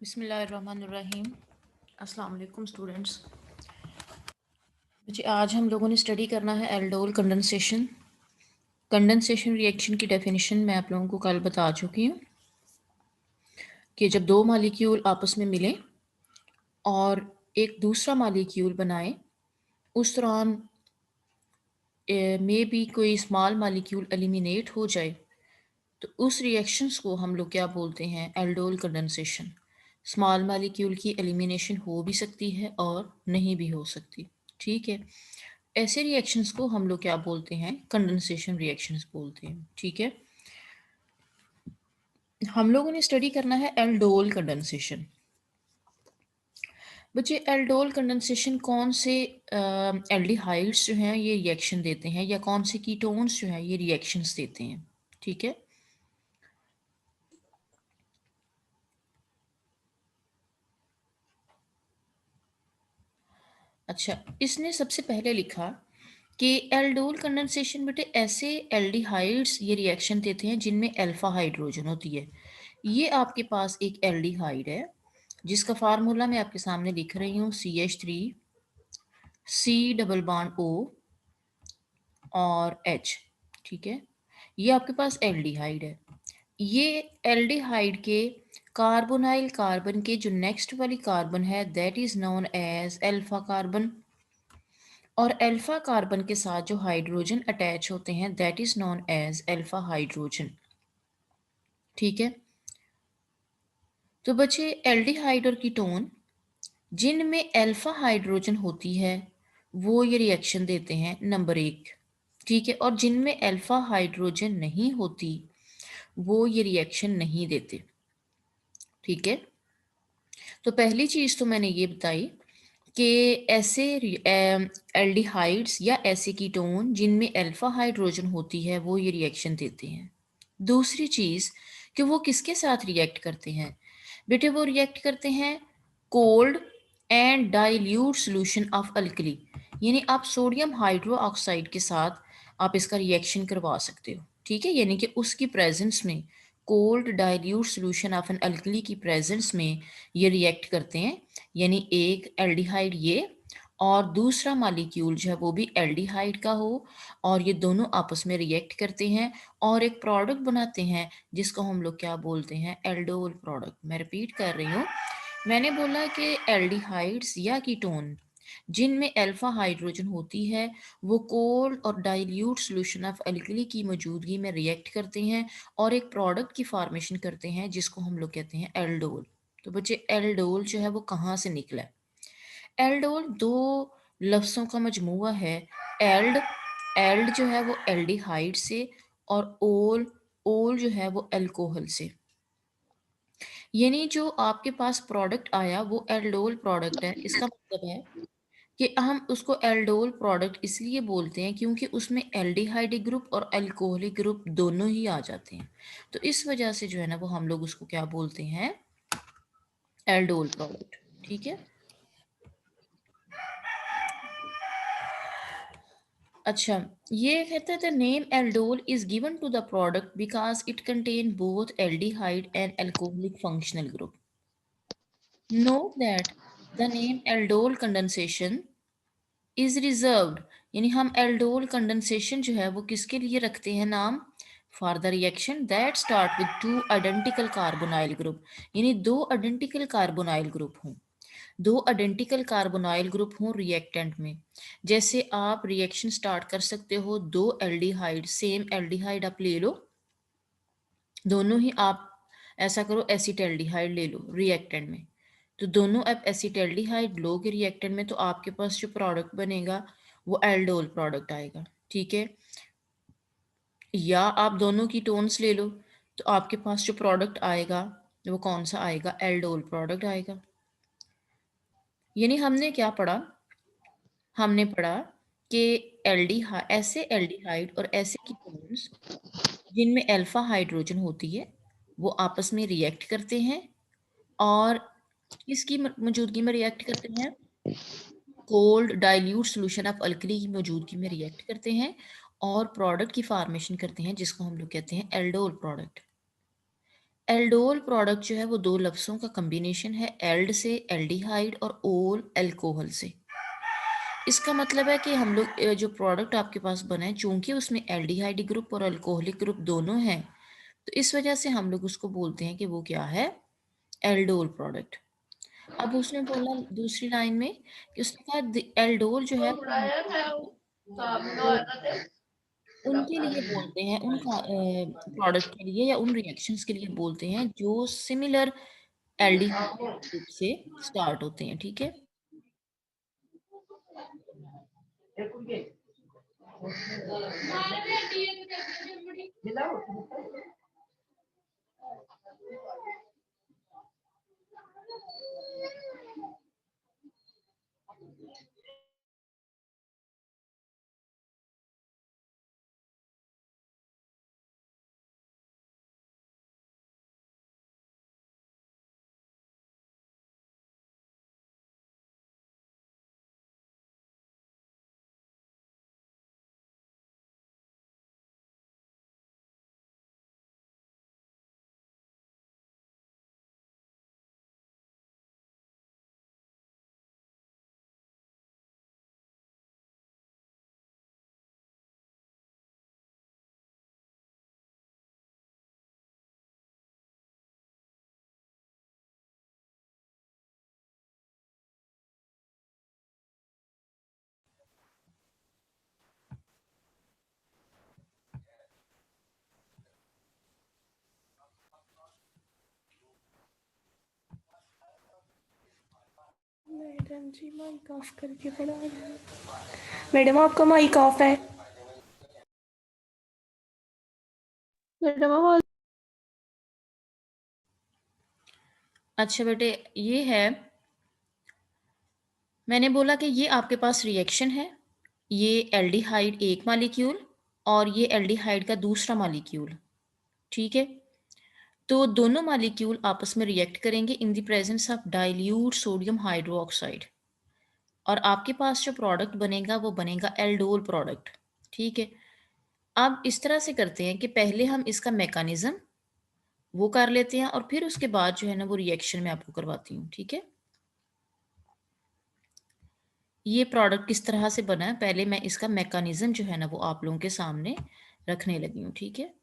बिस्मिल्लाहिर्रहमानिर्रहीम। अस्सलाम वालेकुम स्टूडेंट्स। बच्चे आज हम लोगों ने स्टडी करना है एल्डोल कंडेंसेशन। कंडेंसेशन रिएक्शन की डेफिनेशन मैं आप लोगों को कल बता चुकी हूँ कि जब दो मालिक्यूल आपस में मिलें और एक दूसरा मालिक्यूल बनाएं, उस दौरान में भी कोई स्मॉल मालिक्यूल एलिमिनेट हो जाए तो उस रिएक्शंस को हम लोग क्या बोलते हैं? Aldol condensation. स्मॉल मालिक्यूल की एलिमिनेशन हो भी सकती है और नहीं भी हो सकती। ठीक है, ऐसे रिएक्शंस को हम लोग क्या बोलते हैं? कंडेंसेशन रिएक्शंस बोलते हैं। ठीक है, हम लोगों ने स्टडी करना है एल्डोल कंडेंसेशन। बच्चे एल्डोल कंडेंसेशन कौन से एल्डिहाइड्स जो हैं ये रिएक्शन देते हैं या कौन से कीटोन्स जो हैं ये रिएक्शंस देते हैं। ठीक है, अच्छा, इसने सबसे पहले लिखा कि एल्डोल कंडेंसेशन बेटे ऐसे एल्डिहाइड्स ये रिएक्शन देते हैं जिनमें अल्फा हाइड्रोजन होती है। ये आपके पास एक एल्डिहाइड है जिसका फार्मूला मैं आपके सामने लिख रही हूँ, CH3 C double bond O और H। ठीक है, ये आपके पास एल्डिहाइड है। ये एल्डिहाइड के कार्बोनाइल कार्बन के जो नेक्स्ट वाली कार्बन है that is known as alpha carbon, और अल्फा कार्बन के साथ जो हाइड्रोजन अटैच होते हैं that is known as alpha hydrogen. ठीक है, तो बचे एल्डिहाइड और कीटोन जिनमें अल्फा हाइड्रोजन होती है वो ये रिएक्शन देते हैं नंबर 1। ठीक है, और जिनमें अल्फा हाइड्रोजन नहीं होती वो ये रिएक्शन नहीं देते। ठीक है, तो पहली चीज तो मैंने ये बताई कि ऐसे एल्डिहाइड्स या ऐसे कीटोन जिनमें अल्फा हाइड्रोजन होती है वो ये रिएक्शन देते हैं। दूसरी चीज कि वो किसके साथ रिएक्ट करते हैं? बेटे वो रिएक्ट करते हैं cold and dilute solution of alkali, यानी आप सोडियम हाइड्रो ऑक्साइड के साथ आप इसका रिएक्शन करवा सकते हो। ठीक है, यानी कि उसकी प्रेजेंस में, cold dilute solution of an alkali की प्रेजेंस में ये रिएक्ट करते हैं। यानी एक एल्डिहाइड ये और दूसरा मालिक्यूल जो है वो भी एल्डिहाइड का हो, और ये दोनों आपस में रिएक्ट करते हैं और एक प्रोडक्ट बनाते हैं जिसको हम लोग क्या बोलते हैं? Aldol product. मैं रिपीट कर रही हूँ, मैंने बोला कि एल्डिहाइड्स या कीटोन जिनमें अल्फा हाइड्रोजन होती है वो कोल्ड और डाइल्यूट सॉल्यूशन ऑफ अल्कली की मौजूदगी में रिएक्ट करते हैं और एक प्रोडक्ट की फॉर्मेशन करते हैं जिसको हम लोग कहते हैं एल्डोल। तो बच्चे एल्डोल जो है वो कहाँ से निकला है? एल्डोल दो लफ्ज़ों का मजमूआ है। एल्ड, एल्ड जो है वो एल्डिहाइड से, और ओल, ओल जो है वो अल्कोहल से। यानी जो आपके पास प्रोडक्ट आया वो एल्डोल प्रोडक्ट है। इसका मतलब है कि हम उसको एल्डोल प्रोडक्ट इसलिए बोलते हैं क्योंकि उसमें एल्डिहाइड ग्रुप और अल्कोहलिक ग्रुप दोनों ही आ जाते हैं। तो इस वजह से जो है ना वो हम लोग उसको क्या बोलते हैं? Aldol product. ठीक है, अच्छा, ये कहते हैं the name aldol is given to the product because it contain both aldehyde and alcoholic functional group. Note that the name aldol condensation is reserved, यानी हम एल्डोल कंडेंसेशन जो है वो किसके लिए रखते हैं नाम? For the reaction that start with two identical carbonyl group, यानी दो आइडेंटिकल कार्बोनाइल ग्रुप हों, दो आइडेंटिकल कार्बोनाइल ग्रुप हों रिएक्टेंट में। जैसे आप रिएक्शन स्टार्ट कर सकते हो, दो एल्डिहाइड, सेम एल्डिहाइड आप ले लो, दोनों ही आप ऐसा करो एसिटल्डिहाइड ले लो रिएक्टेंट में, तो दोनों आप एसिटल्डिहाइड लोगे रिएक्टेंट में तो आपके पास जो प्रोडक्ट बनेगा वो एल्डोल प्रोडक्ट आएगा। ठीक है, या आप दोनों की टोन्स ले लो तो आपके पास जो प्रोडक्ट आएगा वो कौन सा आएगा? एल्डोल प्रोडक्ट आएगा। यानी हमने क्या पढ़ा? हमने पढ़ा कि ऐसे एल्डिहाइड और ऐसे कीटोन्स जिनमें अल्फा हाइड्रोजन होती है वो आपस में रिएक्ट करते हैं, और किसकी मौजूदगी में रिएक्ट करते हैं? Cold dilute solution of alkali की मौजूदगी में रिएक्ट करते हैं और प्रोडक्ट की फॉर्मेशन करते हैं जिसको हम लोग कहते हैं एल्डोल प्रोडक्ट। एल्डोल प्रोडक्ट जो है वो दो लफ्ज़ों का कम्बिनेशन है, एल्ड से एल्डिहाइड और ओल अल्कोहल से। इसका मतलब है कि हम लोग जो प्रोडक्ट आपके पास बना है, चूंकि उसमें एल्डिहाइड ग्रुप और अल्कोहलिक ग्रुप दोनों हैं, तो इस वजह से हम लोग उसको बोलते हैं कि वो क्या है, एल्डोल प्रोडक्ट। अब उसने बोला दूसरी लाइन में कि उसने कहा एल्डोल जो है वो उनके लिए बोलते हैं, उन प्रोडक्ट के लिए या उन रिएक्शंस के लिए बोलते हैं जो सिमिलर एल्डिहाइड ग्रुप से स्टार्ट होते हैं, ठीक है। मैडम जी माइक ऑफ करके पढ़ा रहे हैं। मैडम आपका माइक ऑफ है। मैडम आवाज। अच्छा बेटे, ये है, मैंने बोला कि ये आपके पास रिएक्शन है, ये एल्डिहाइड एक मालिक्यूल और ये एल्डिहाइड का दूसरा मालिक्यूल, ठीक है। तो दोनों मालिक्यूल आपस में रिएक्ट करेंगे in the presence of dilute sodium hydroxide, और आपके पास जो प्रोडक्ट बनेगा वो बनेगा एल्डोल प्रोडक्ट, ठीक है। अब इस तरह से करते हैं कि पहले हम इसका मैकेनिज्म वो कर लेते हैं और फिर उसके बाद जो है ना वो रिएक्शन में आपको करवाती हूँ, ठीक है। ये प्रोडक्ट किस तरह से बना है, पहले मैं इसका मैकेनिज्म जो है ना वो आप लोगों के सामने रखने लगी हूँ, ठीक है।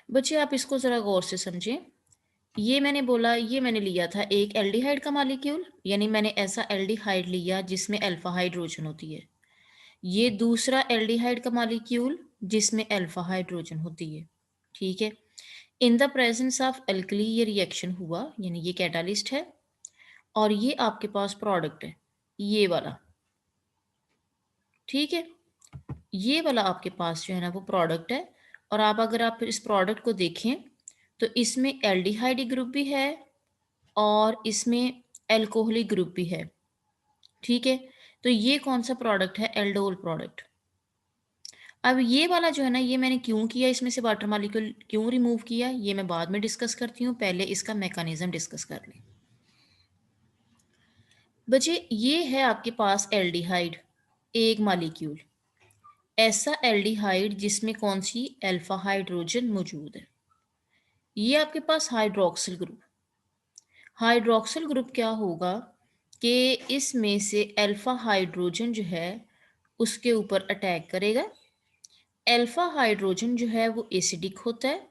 बच्चे आप इसको ज़रा गौर से समझें। ये मैंने बोला, ये मैंने लिया था एक एल्डिहाइड का मॉलिक्यूल, यानी मैंने ऐसा एल्डिहाइड लिया जिसमें अल्फा हाइड्रोजन होती है। ये दूसरा एल्डिहाइड का मॉलिक्यूल जिसमें अल्फा हाइड्रोजन होती है, ठीक है। In the presence of alkali ये रिएक्शन हुआ, यानी ये कैटालिस्ट है, और ये आपके पास प्रोडक्ट है ये वाला, ठीक है। ये वाला आपके पास जो है ना वो प्रोडक्ट है। और आप अगर आप इस प्रोडक्ट को देखें तो इसमें एल्डिहाइड ग्रुप भी है और इसमें एल्कोहलिक ग्रुप भी है, ठीक है। तो ये कौन सा प्रोडक्ट है, एल्डोल प्रोडक्ट। अब ये वाला जो है ना, ये मैंने क्यों किया, इसमें से वाटर मॉलिक्यूल क्यों रिमूव किया, ये मैं बाद में डिस्कस करती हूँ, पहले इसका मैकेनिज्म डिस्कस कर लें। बच्चे ये है आपके पास एल्डिहाइड एक मॉलिक्यूल, ऐसा एल्डिहाइड जिसमें कौन सी अल्फा हाइड्रोजन मौजूद है। ये आपके पास हाइड्रोक्सिल ग्रुप, हाइड्रोक्सिल ग्रुप क्या होगा कि इसमें से अल्फा हाइड्रोजन जो है उसके ऊपर अटैक करेगा। अल्फा हाइड्रोजन जो है वो एसिडिक होता है,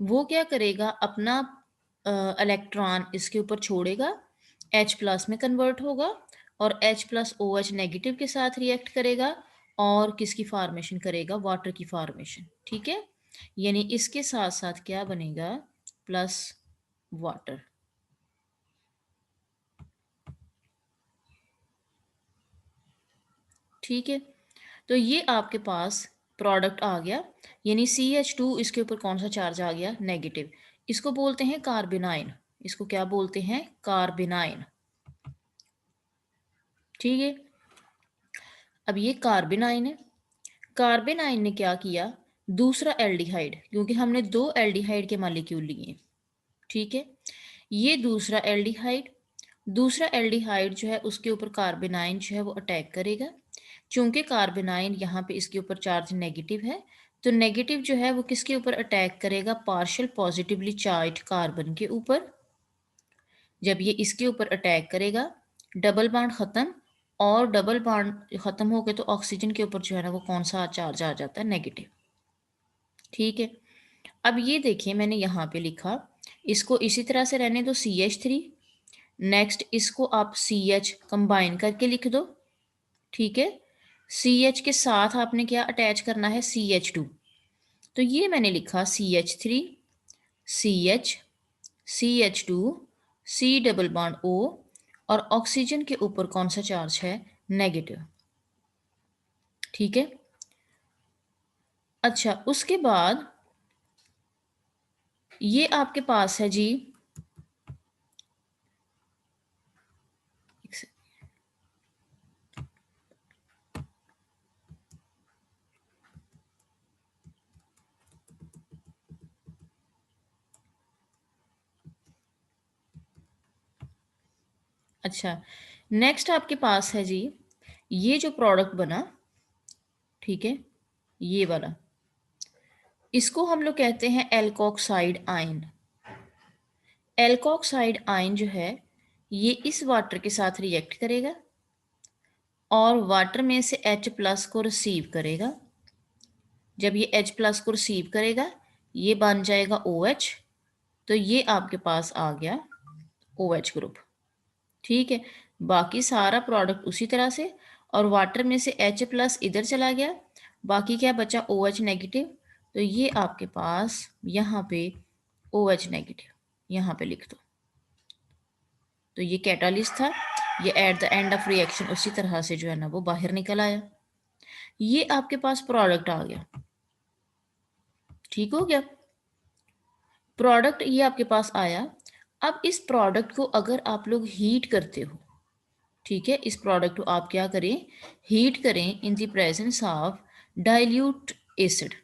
वो क्या करेगा, अपना इलेक्ट्रॉन इसके ऊपर छोड़ेगा, H प्लस में कन्वर्ट होगा और H plus O H negative के साथ रिएक्ट करेगा और किसकी फॉर्मेशन करेगा, वाटर की फॉर्मेशन, ठीक है। यानी इसके साथ साथ क्या बनेगा, प्लस वाटर, ठीक है। तो ये आपके पास प्रोडक्ट आ गया, यानी CH2 इसके ऊपर कौन सा चार्ज आ गया, नेगेटिव। इसको बोलते हैं कार्बेनाइन, इसको क्या बोलते हैं, कार्बेनाइन, ठीक है। अब ये कार्बेनाइन है, कार्बेनाइन ने क्या किया, दूसरा एल्डिहाइड, क्योंकि हमने दो एल्डिहाइड के मॉलिक्यूल लिए, ठीक है। ये दूसरा एल्डिहाइड दूसरा एल्डिहाइड जो है उसके ऊपर कार्बेनाइन जो है वो अटैक करेगा। चूंकि कार्बेनाइन यहाँ पे इसके ऊपर चार्ज नेगेटिव है, तो नेगेटिव जो है वो किसके ऊपर अटैक करेगा? पार्शियल पॉजिटिवली चार्ज कार्बन के ऊपर। जब ये इसके ऊपर अटैक करेगा, डबल बॉन्ड खत्म, और डबल बॉन्ड खत्म हो गए तो ऑक्सीजन के ऊपर जो है ना वो कौन सा चार्ज आ जाता है? नेगेटिव। ठीक है, अब ये देखिए मैंने यहाँ पे लिखा, इसको इसी तरह से रहने दो CH3। नेक्स्ट इसको आप CH कंबाइन करके लिख दो। ठीक है, CH के साथ आपने क्या अटैच करना है? CH2। तो ये मैंने लिखा CH3, CH, CH2, C double bond O, और ऑक्सीजन के ऊपर कौन सा चार्ज है? नेगेटिव। ठीक है, अच्छा उसके बाद ये आपके पास है जी, अच्छा नेक्स्ट आपके पास है जी ये जो प्रोडक्ट बना, ठीक है, ये वाला, इसको हम लोग कहते हैं एल्कोक्साइड आयन। एल्कोक्साइड आयन जो है ये इस वाटर के साथ रिएक्ट करेगा और वाटर में से H+ को रिसीव करेगा। जब ये H+ को रिसीव करेगा ये बन जाएगा OH, तो ये आपके पास आ गया OH ग्रुप। ठीक है, बाकी सारा प्रोडक्ट उसी तरह से, और वाटर में से H+ इधर चला गया, बाकी क्या बचा? OH negative. तो ये आपके पास यहाँ पे OH नेगेटिव यहाँ पे लिख दो। तो ये कैटालिस्ट था, ये at the end of reaction उसी तरह से जो है ना वो बाहर निकल आया। ये आपके पास प्रोडक्ट आ गया। ठीक हो गया, प्रोडक्ट ये आपके पास आया। अब इस प्रोडक्ट को अगर आप लोग हीट करते हो, ठीक है, इस प्रोडक्ट को आप क्या करें? हीट करें in the presence of dilute acid,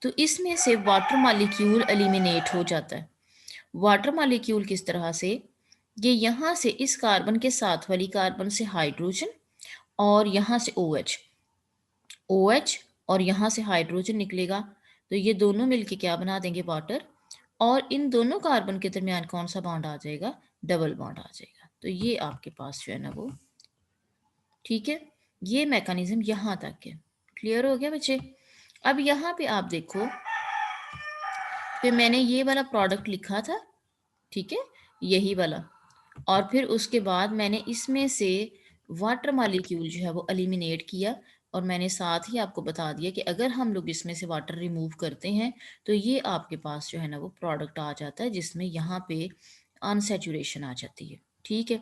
तो इसमें से वाटर मॉलिक्यूल एलिमिनेट हो जाता है। वाटर मॉलिक्यूल किस तरह से? ये यहाँ से इस कार्बन के साथ वाली कार्बन से हाइड्रोजन, और यहाँ से OH, OH, और यहाँ से हाइड्रोजन निकलेगा, तो ये दोनों मिलके क्या बना देंगे? वाटर। और इन दोनों कार्बन के दरमियान कौन सा बॉन्ड आ जाएगा? डबल बॉन्ड आ जाएगा। तो ये आपके पास जो है ना वो, ठीक है, ये मैकेनिज्म यहाँ तक है। क्लियर हो गया बच्चे? अब यहाँ पे आप देखो कि मैंने ये वाला प्रोडक्ट लिखा था, ठीक है, यही वाला, और फिर उसके बाद मैंने इसमें से वाटर मॉलिक्यूल जो है वो एलिमिनेट किया, और मैंने साथ ही आपको बता दिया कि अगर हम लोग इसमें से वाटर रिमूव करते हैं तो ये आपके पास जो है ना वो प्रोडक्ट आ जाता है, जिसमें यहाँ पे अनसेचुरेशन आ जाती है। ठीक है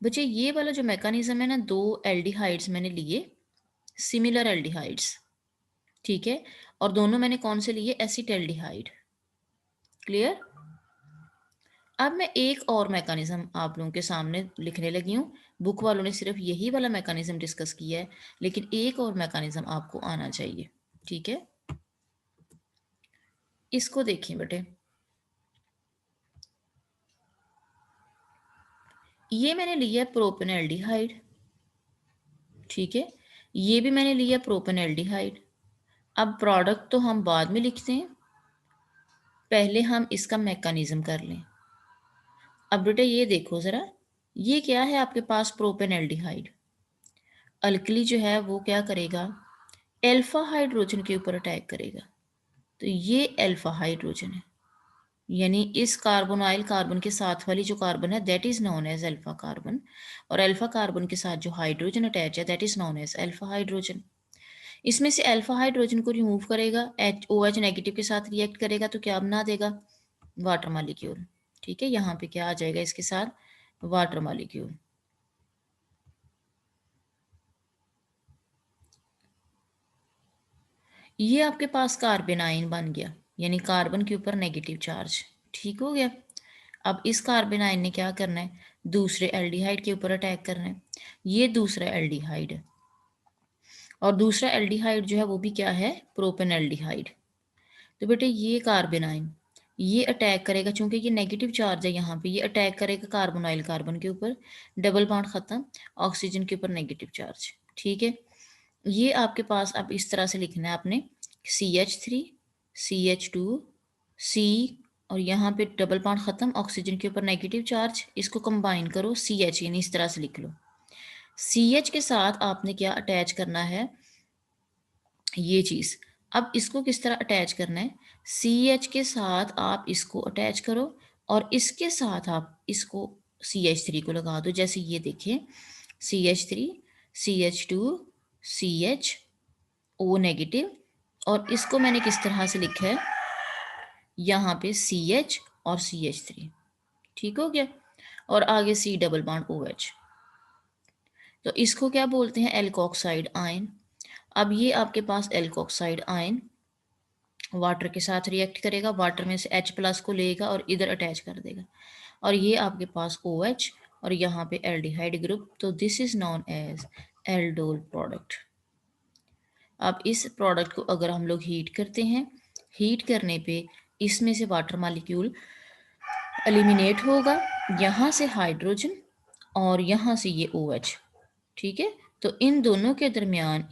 बच्चे, ये वाला जो मैकेनिज्म है ना, दो एल्डिहाइड्स मैंने लिए, सिमिलर एल्डिहाइड्स, ठीक है, और दोनों मैंने कौन से लिए? एसिटाल्डिहाइड। क्लियर? अब मैं एक और मैकेनिज्म आप लोगों के सामने लिखने लगी हूँ। बुक वालों ने सिर्फ यही वाला मैकेनिज्म डिस्कस किया है, लेकिन एक और मैकेनिज्म आपको आना चाहिए। ठीक है, इसको देखिए बेटे, ये मैंने लिया प्रोपेनएल्डिहाइड, ठीक है, ये भी मैंने लिया प्रोपेनएल्डिहाइड। अब प्रोडक्ट तो हम बाद में लिखते हैं, पहले हम इसका मैकेनिज्म कर लें। अब बेटे ये देखो ज़रा, ये क्या है आपके पास? प्रोपेनएल्डिहाइड। अल्कली जो है वो क्या करेगा? एल्फा हाइड्रोजन के ऊपर अटैक करेगा, तो ये अल्फा हाइड्रोजन है, यानी इस कार्बोनाइल कार्बन के साथ वाली जो कार्बन है that is known as alpha carbon, और अल्फा कार्बन के साथ जो हाइड्रोजन अटैच है that is known as alpha hydrogen. इसमें से अल्फा हाइड्रोजन को रिमूव करेगा, OH नेगेटिव के साथ रिएक्ट करेगा, तो क्या बना देगा? Water molecule. ठीक है, यहाँ पे क्या आ जाएगा इसके साथ? Water molecule. ये आपके पास कार्बेनाइन बन गया, यानी कार्बन के ऊपर नेगेटिव चार्ज। ठीक हो गया, अब इस कार्बेनाइन ने क्या करना है? दूसरे एल्डिहाइड के ऊपर अटैक करना है। ये दूसरा एल्डिहाइड है, और दूसरा एल्डिहाइड जो है वो भी क्या है? प्रोपेनएल्डिहाइड। तो बेटे ये कार्बेनाइन, ये अटैक करेगा, चूंकि ये नेगेटिव चार्ज है यहाँ पे, ये अटैक करेगा कार्बोनाइल कार्बन के ऊपर, डबल बॉन्ड खत्म, ऑक्सीजन के ऊपर नेगेटिव चार्ज। ठीक है, ये आपके पास अब इस तरह से लिखना है आपने, CH3 CH2 C, और यहाँ पे डबल बॉन्ड खत्म, ऑक्सीजन के ऊपर नेगेटिव चार्ज, इसको कंबाइन करो CH, यानी इस तरह से लिख लो। CH के साथ आपने क्या अटैच करना है, ये चीज। अब इसको किस तरह अटैच करना है, CH के साथ आप इसको अटैच करो, और इसके साथ आप इसको CH3 को लगा दो, जैसे ये देखें, CH3 CH2 CH O negative, और इसको मैंने किस तरह से लिखा है, यहाँ पे CH और CH3। ठीक हो गया, और आगे C डबल बॉन्ड OH, तो इसको क्या बोलते हैं, एल्कोक्साइड आयन। अब ये आपके पास एल्कोक्साइड आयन वाटर के साथ रिएक्ट करेगा, वाटर में से H+ को लेगा और इधर अटैच कर देगा, और ये आपके पास OH, और यहाँ पे एल्डिहाइड ग्रुप, तो this is known as aldol product. अब इस प्रोडक्ट को अगर हम लोग हीट करते हैं, हीट करने पे इसमें से वाटर मॉलिक्यूल एलिमिनेट होगा, यहाँ से हाइड्रोजन और यहाँ से ये OH। ठीक है, तो इन दोनों के दरमियान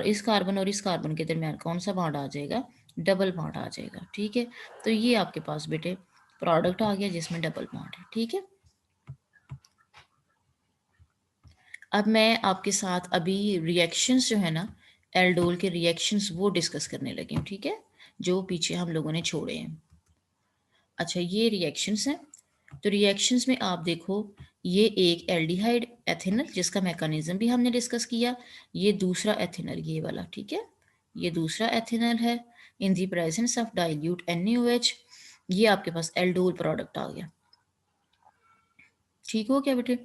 इस कार्बन और इस कार्बन के दरमियान कौन सा बॉन्ड आ जाएगा, डबल बॉन्ड आ जाएगा। ठीक है, तो ये आपके पास बेटे प्रोडक्ट आ गया जिसमें डबल बॉन्ड है। ठीक है, अब मैं आपके साथ अभी रिएक्शंस जो है ना, एल्डोल के रिएक्शंस वो डिस्कस करने लगी हूँ। ठीक है, जो पीछे हम लोगों ने छोड़े हैं। अच्छा, ये रिएक्शंस हैं, तो रिएक्शंस में आप देखो, ये एक एल्डिहाइड एथेनल जिसका मैकेनिज्म भी हमने डिस्कस किया, ये दूसरा एथेनल ये वाला। ठीक है, ये दूसरा एथेनल है, in the presence of dilute NaOH, ये आपके पास एल्डोल प्रोडक्ट आ गया। ठीक हो क्या बेटे,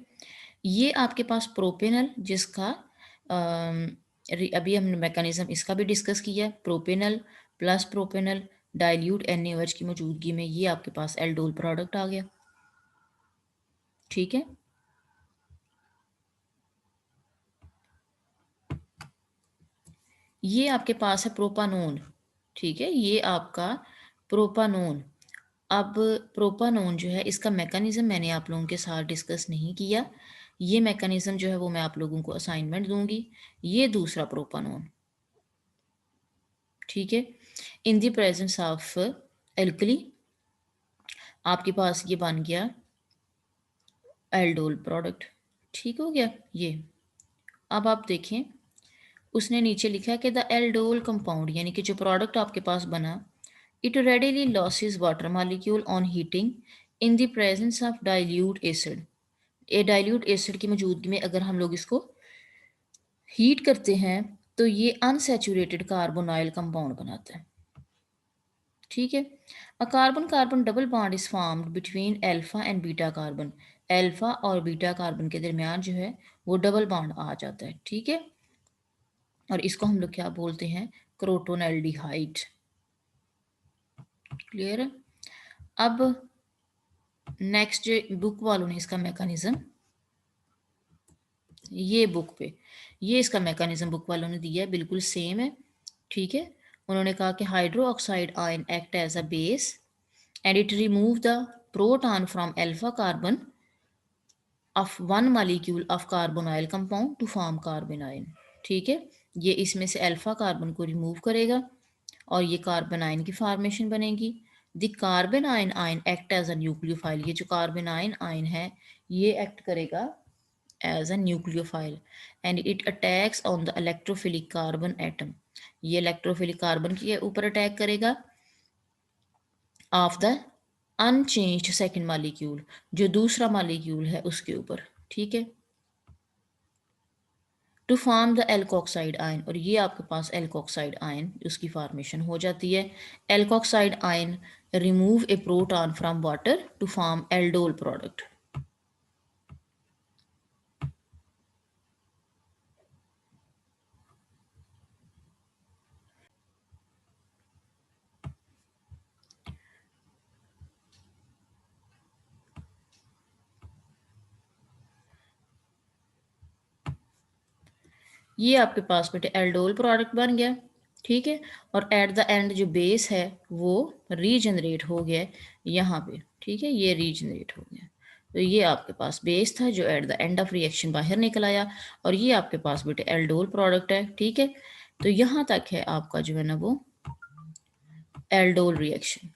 ये आपके पास प्रोपेनल जिसका अभी हमने मैकेनिज्म इसका भी डिस्कस किया, propanal plus propanal dilute NaOH की मौजूदगी में ये आपके पास एल्डोल प्रोडक्ट आ गया। ठीक है, ये आपके पास है प्रोपानोन। ठीक है, ये आपका प्रोपानोन। अब प्रोपानोन जो है, इसका मैकेनिज्म मैंने आप लोगों के साथ डिस्कस नहीं किया, ये मैकेनिज्म जो है वो मैं आप लोगों को असाइनमेंट दूंगी। ये दूसरा प्रोपानोन, ठीक है, in the presence of alkali आपके पास ये बन गया एल्डोल प्रोडक्ट। ठीक हो गया ये। अब आप देखें, उसने नीचे लिखा है कि द एल्डोल कंपाउंड, यानी कि जो प्रोडक्ट आपके पास बना, it readily losses water molecule on heating in the presence of dilute acid. A dilute acid की मौजूदगी में अगर हम लोग इसको हीट करते हैं तो ये अनसैचुरेटेड कार्बोनाइल कंपाउंड बनाता है। ठीक है, a carbon carbon double bond is formed between alpha and beta carbon, alpha और बीटा कार्बन के दरमियान जो है वो डबल बॉन्ड आ जाता है। ठीक है, और इसको हम लोग क्या बोलते हैं, क्रोटोनल्डिहाइड। क्लियर है। अब नेक्स्ट बुक वालों ने इसका मैकेनिज्म, ये बुक पे ये इसका मैकेनिज्म बुक वालों ने दिया है, बिल्कुल सेम है। ठीक है, उन्होंने कहा कि hydroxide ion act as a base and it remove the proton from alpha carbon of one molecule of carbonyl compound to form carbon ion. ठीक है, ये इसमें से अल्फा कार्बन को रिमूव करेगा और ये कार्बन आयन की फॉर्मेशन बनेगी। The carbon ion ion act as a nucleophile, ये जो कार्बन आयन आयन है ये एक्ट करेगा as a nucleophile and it attacks on the electrophilic carbon atom, ये इलेक्ट्रोफिलिक कार्बन के ऊपर अटैक करेगा of the unchanged second molecule, जो दूसरा मालिक्यूल है उसके ऊपर। ठीक है, to form the alkoxide ion, और ये आपके पास एल्कोक्साइड आयन उसकी फॉर्मेशन हो जाती है। Alkoxide ion remove a proton from water to form aldol product. ये आपके पास बेटे एल्डोल प्रोडक्ट बन गया। ठीक है। और एट द एंड जो बेस है वो रीजनरेट हो गया यहाँ पे, ठीक है, ये रीजनरेट हो गया। तो ये आपके पास बेस था जो at the end of reaction बाहर निकल आया, और ये आपके पास बेटे एल्डोल प्रोडक्ट है, ठीक है। तो यहाँ तक है आपका जो है ना वो एल्डोल रिएक्शन।